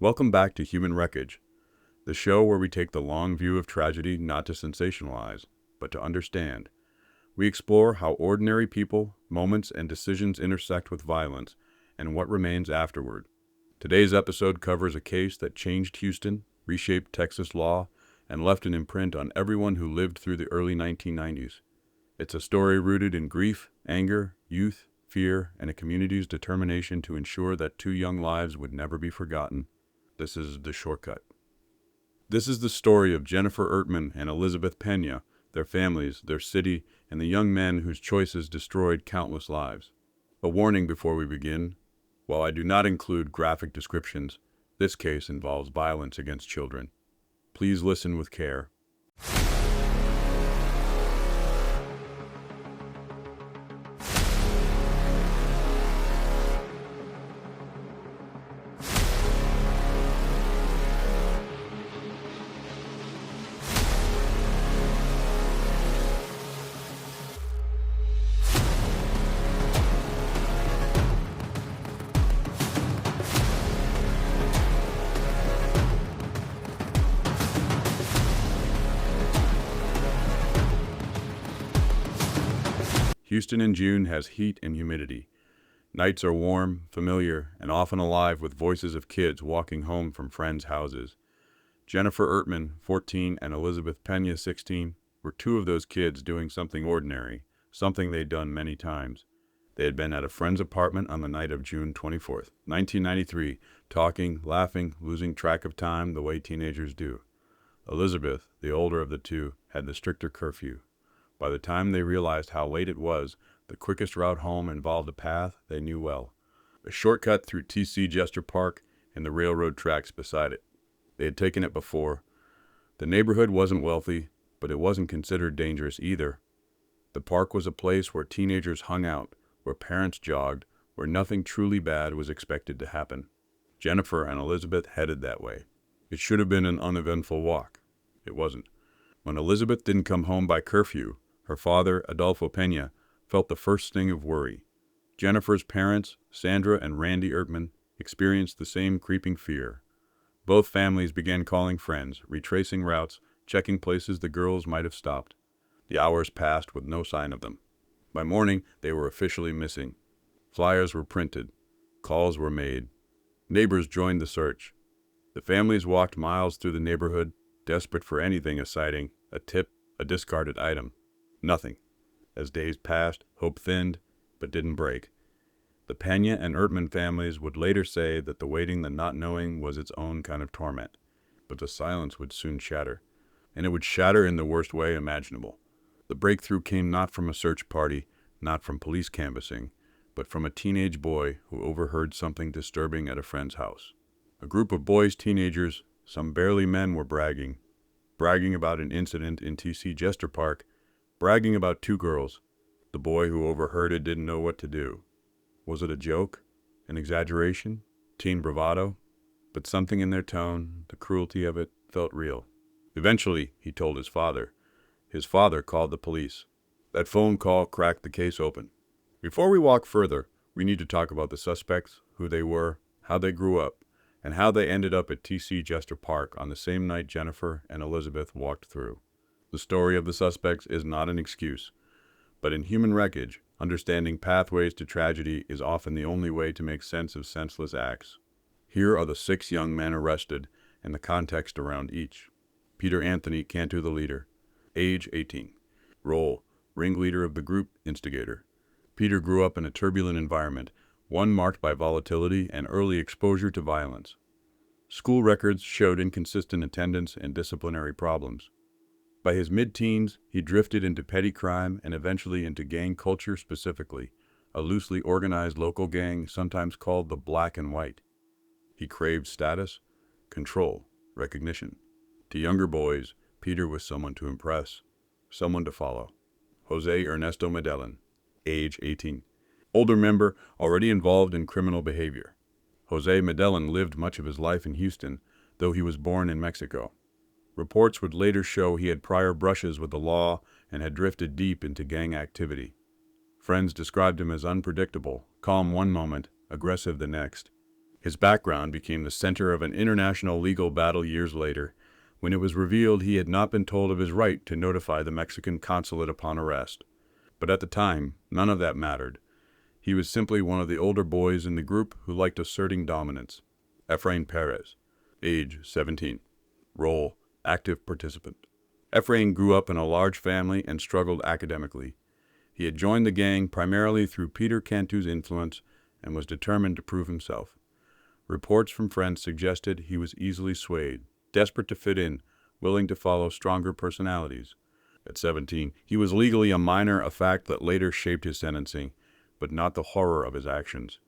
Welcome back to Human Wreckage, the show where we take the long view of tragedy not to sensationalize, but to understand. We explore how ordinary people, moments, and decisions intersect with violence and what remains afterward. Today's episode covers a case that changed Houston, reshaped Texas law, and left an imprint on everyone who lived through the early 1990s. It's a story rooted in grief, anger, youth, fear, and a community's determination to ensure that two young lives would never be forgotten. This is The Shortcut. This is the story of Jennifer Ertman and Elizabeth Pena, their families, their city, and the young men whose choices destroyed countless lives. A warning before we begin. While I do not include graphic descriptions, this case involves violence against children. Please listen with care. Houston in June has heat and humidity. Nights are warm, familiar, and often alive with voices of kids walking home from friends' houses. Jennifer Ertman, 14, and Elizabeth Pena, 16, were two of those kids doing something ordinary, something they'd done many times. They had been at a friend's apartment on the night of June 24th, 1993, talking, laughing, losing track of time the way teenagers do. Elizabeth, the older of the two, had the stricter curfew. By the time they realized how late it was, the quickest route home involved a path they knew well. A shortcut through T.C. Jester Park and the railroad tracks beside it. They had taken it before. The neighborhood wasn't wealthy, but it wasn't considered dangerous either. The park was a place where teenagers hung out, where parents jogged, where nothing truly bad was expected to happen. Jennifer and Elizabeth headed that way. It should have been an uneventful walk. It wasn't. When Elizabeth didn't come home by curfew, her father, Adolfo Peña, felt the first sting of worry. Jennifer's parents, Sandra and Randy Ertman, experienced the same creeping fear. Both families began calling friends, retracing routes, checking places the girls might have stopped. The hours passed with no sign of them. By morning, they were officially missing. Flyers were printed. Calls were made. Neighbors joined the search. The families walked miles through the neighborhood, desperate for anything: a sighting, a tip, a discarded item. Nothing. As days passed, hope thinned, but didn't break. The Peña and Ertman families would later say that the waiting, the not knowing, was its own kind of torment. But the silence would soon shatter, and it would shatter in the worst way imaginable. The breakthrough came not from a search party, not from police canvassing, but from a teenage boy who overheard something disturbing at a friend's house. A group of boys, teenagers, some barely men, were bragging about an incident in T.C. Jester Park, bragging about two girls. The boy who overheard it didn't know what to do. Was it a joke? An exaggeration? Teen bravado? But something in their tone, the cruelty of it, felt real. Eventually, he told his father. His father called the police. That phone call cracked the case open. Before we walk further, we need to talk about the suspects, who they were, how they grew up, and how they ended up at T.C. Jester Park on the same night Jennifer and Elizabeth walked through. The story of the suspects is not an excuse, but in Human Wreckage, understanding pathways to tragedy is often the only way to make sense of senseless acts. Here are the 6 young men arrested and the context around each. Peter Anthony Cantu, the leader, age 18. Role: ringleader of the group, instigator. Peter grew up in a turbulent environment, one marked by volatility and early exposure to violence. School records showed inconsistent attendance and disciplinary problems. By his mid-teens, he drifted into petty crime and eventually into gang culture specifically, a loosely organized local gang sometimes called the Black and White. He craved status, control, recognition. To younger boys, Peter was someone to impress, someone to follow. Jose Ernesto Medellin, age 18. Older member, already involved in criminal behavior. Jose Medellin lived much of his life in Houston, though he was born in Mexico. Reports would later show he had prior brushes with the law and had drifted deep into gang activity. Friends described him as unpredictable, calm one moment, aggressive the next. His background became the center of an international legal battle years later, when it was revealed he had not been told of his right to notify the Mexican consulate upon arrest. But at the time, none of that mattered. He was simply one of the older boys in the group who liked asserting dominance. Efrain Perez, age 17. Role, active participant. Efrain grew up in a large family and struggled academically. He had joined the gang primarily through Peter Cantu's influence and was determined to prove himself. Reports from friends suggested he was easily swayed, desperate to fit in, willing to follow stronger personalities. At 17, he was legally a minor, a fact that later shaped his sentencing, but not the horror of his actions.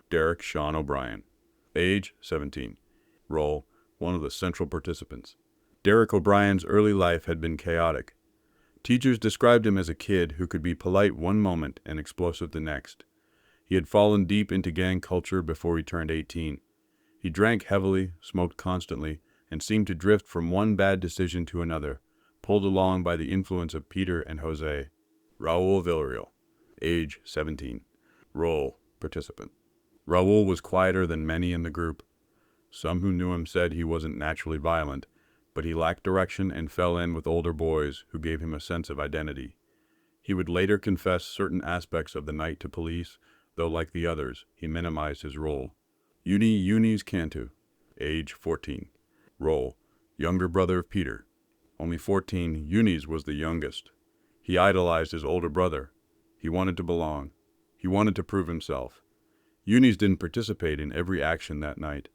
Derek Sean O'Brien, age 17. Role, one of the central participants. Derek O'Brien's early life had been chaotic. Teachers described him as a kid who could be polite one moment and explosive the next. He had fallen deep into gang culture before he turned 18. He drank heavily, smoked constantly, and seemed to drift from one bad decision to another, pulled along by the influence of Peter and Jose. Raul Villarreal, age 17. Role, participant. Raul was quieter than many in the group. Some who knew him said he wasn't naturally violent, but he lacked direction and fell in with older boys who gave him a sense of identity. He would later confess certain aspects of the night to police, though like the others, he minimized his role. Yunis Cantu, age 14. Role, younger brother of Peter. Only 14, Yunis was the youngest. He idolized his older brother. He wanted to belong. He wanted to prove himself. Yunis didn't participate in every action that night,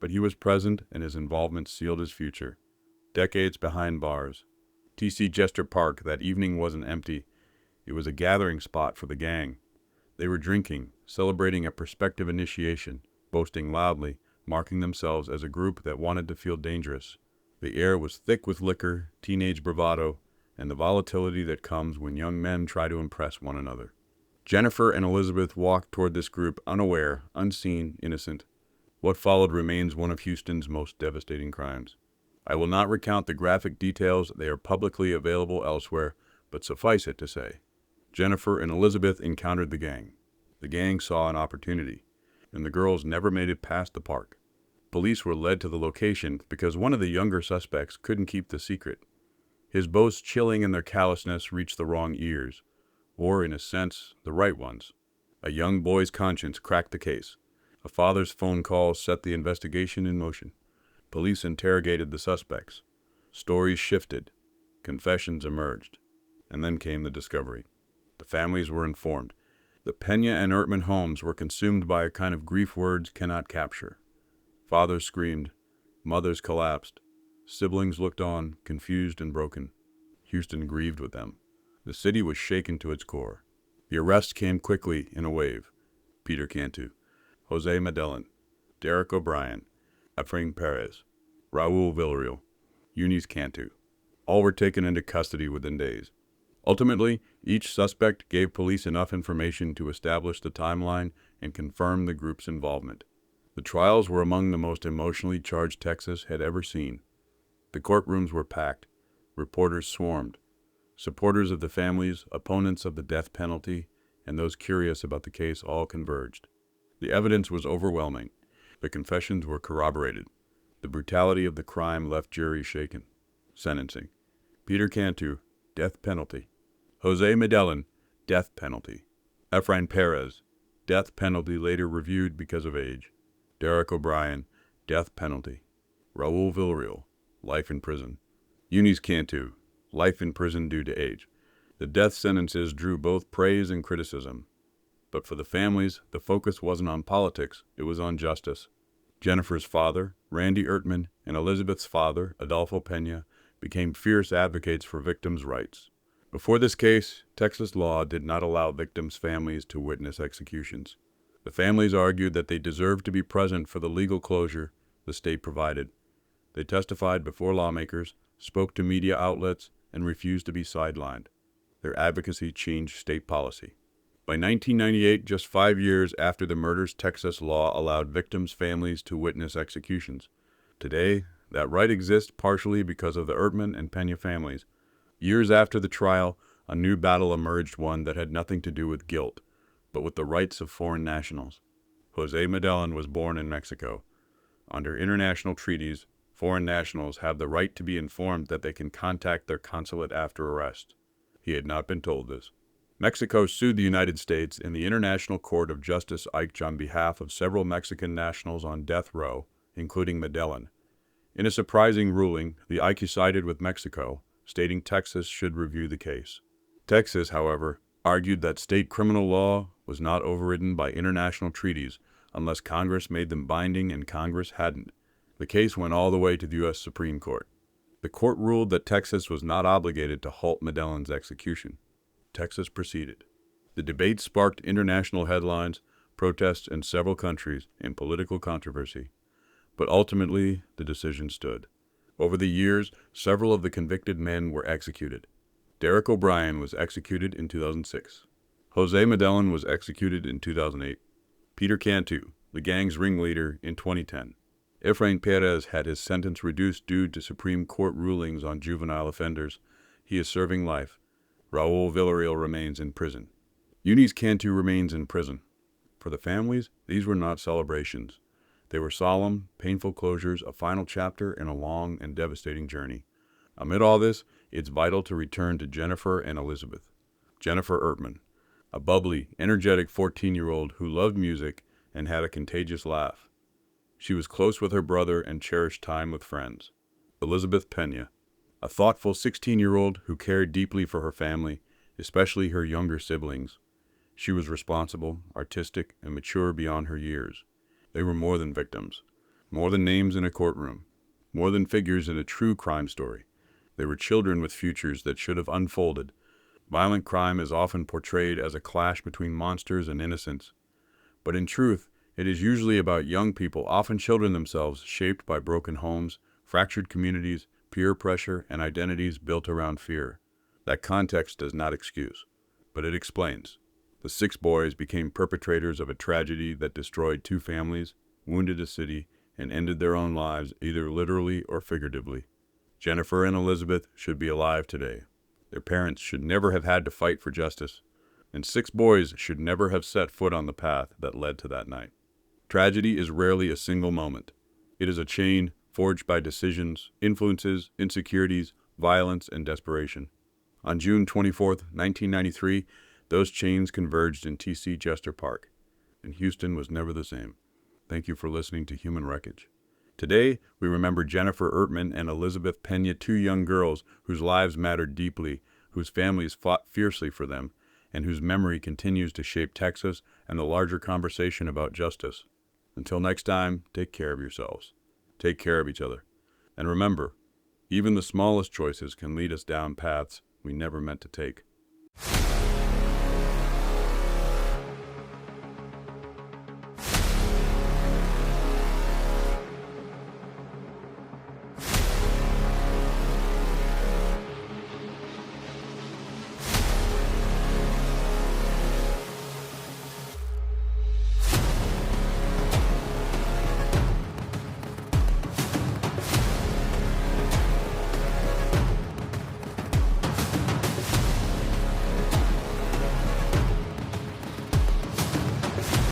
but he was present and his involvement sealed his future. Decades behind bars. TC Jester Park that evening wasn't empty. It was a gathering spot for the gang. They were drinking, celebrating a prospective initiation, boasting loudly, marking themselves as a group that wanted to feel dangerous. The air was thick with liquor, teenage bravado, and the volatility that comes when young men try to impress one another. Jennifer and Elizabeth walked toward this group unaware, unseen, innocent. What followed remains one of Houston's most devastating crimes. I will not recount the graphic details, they are publicly available elsewhere, but suffice it to say, Jennifer and Elizabeth encountered the gang. The gang saw an opportunity, and the girls never made it past the park. Police were led to the location because one of the younger suspects couldn't keep the secret. His boasts, chilling in their callousness, reached the wrong ears, or, in a sense, the right ones. A young boy's conscience cracked the case. A father's phone call set the investigation in motion. Police interrogated the suspects. Stories shifted. Confessions emerged. And then came the discovery. The families were informed. The Peña and Ertman homes were consumed by a kind of grief words cannot capture. Fathers screamed. Mothers collapsed. Siblings looked on, confused and broken. Houston grieved with them. The city was shaken to its core. The arrests came quickly in a wave. Peter Cantu, Jose Medellin, Derek O'Brien, Efrain Perez, Raul Villarreal, Yunis Cantu. All were taken into custody within days. Ultimately, each suspect gave police enough information to establish the timeline and confirm the group's involvement. The trials were among the most emotionally charged Texas had ever seen. The courtrooms were packed. Reporters swarmed. Supporters of the families, opponents of the death penalty, and those curious about the case all converged. The evidence was overwhelming. The confessions were corroborated. The brutality of the crime left juries shaken. Sentencing. Peter Cantu, death penalty. Jose Medellin, death penalty. Efrain Perez, death penalty later reviewed because of age. Derek O'Brien, death penalty. Raul Villarreal, life in prison. Yunis Cantu, life in prison due to age. The death sentences drew both praise and criticism. But for the families, the focus wasn't on politics, it was on justice. Jennifer's father, Randy Ertman, and Elizabeth's father, Adolfo Peña, became fierce advocates for victims' rights. Before this case, Texas law did not allow victims' families to witness executions. The families argued that they deserved to be present for the legal closure the state provided. They testified before lawmakers, spoke to media outlets, and refused to be sidelined. Their advocacy changed state policy. By 1998, just 5 years after the murders, Texas law allowed victims' families to witness executions. Today, that right exists partially because of the Ertman and Peña families. Years after the trial, a new battle emerged, one that had nothing to do with guilt, but with the rights of foreign nationals. Jose Medellin was born in Mexico. Under international treaties, foreign nationals have the right to be informed that they can contact their consulate after arrest. He had not been told this. Mexico sued the United States in the International Court of Justice Ike on behalf of several Mexican nationals on death row, including Medellin. In a surprising ruling, the Ike sided with Mexico, stating Texas should review the case. Texas, however, argued that state criminal law was not overridden by international treaties unless Congress made them binding, and Congress hadn't. The case went all the way to the U.S. Supreme Court. The court ruled that Texas was not obligated to halt Medellin's execution. Texas proceeded. The debate sparked international headlines, protests in several countries, and political controversy. But ultimately, the decision stood. Over the years, several of the convicted men were executed. Derek O'Brien was executed in 2006. Jose Medellin was executed in 2008. Peter Cantu, the gang's ringleader, in 2010. Efrain Perez had his sentence reduced due to Supreme Court rulings on juvenile offenders. He is serving life. Raul Villarreal remains in prison. Eunice Cantu remains in prison. For the families, these were not celebrations. They were solemn, painful closures, a final chapter in a long and devastating journey. Amid all this, it's vital to return to Jennifer and Elizabeth. Jennifer Ertman, a bubbly, energetic 14-year-old who loved music and had a contagious laugh. She was close with her brother and cherished time with friends. Elizabeth Peña, a thoughtful 16-year-old who cared deeply for her family, especially her younger siblings. She was responsible, artistic, and mature beyond her years. They were more than victims, more than names in a courtroom, more than figures in a true crime story. They were children with futures that should have unfolded. Violent crime is often portrayed as a clash between monsters and innocents. But in truth, it is usually about young people, often children themselves, shaped by broken homes, fractured communities, peer pressure, and identities built around fear. That context does not excuse, but it explains. The 6 boys became perpetrators of a tragedy that destroyed 2 families, wounded a city, and ended their own lives either literally or figuratively. Jennifer and Elizabeth should be alive today. Their parents should never have had to fight for justice, and 6 boys should never have set foot on the path that led to that night. Tragedy is rarely a single moment. It is a chain forged by decisions, influences, insecurities, violence, and desperation. On June 24, 1993, those chains converged in T.C. Jester Park, and Houston was never the same. Thank you for listening to Human Wreckage. Today, we remember Jennifer Ertman and Elizabeth Peña, 2 young girls whose lives mattered deeply, whose families fought fiercely for them, and whose memory continues to shape Texas and the larger conversation about justice. Until next time, take care of yourselves. Take care of each other. And remember, even the smallest choices can lead us down paths we never meant to take.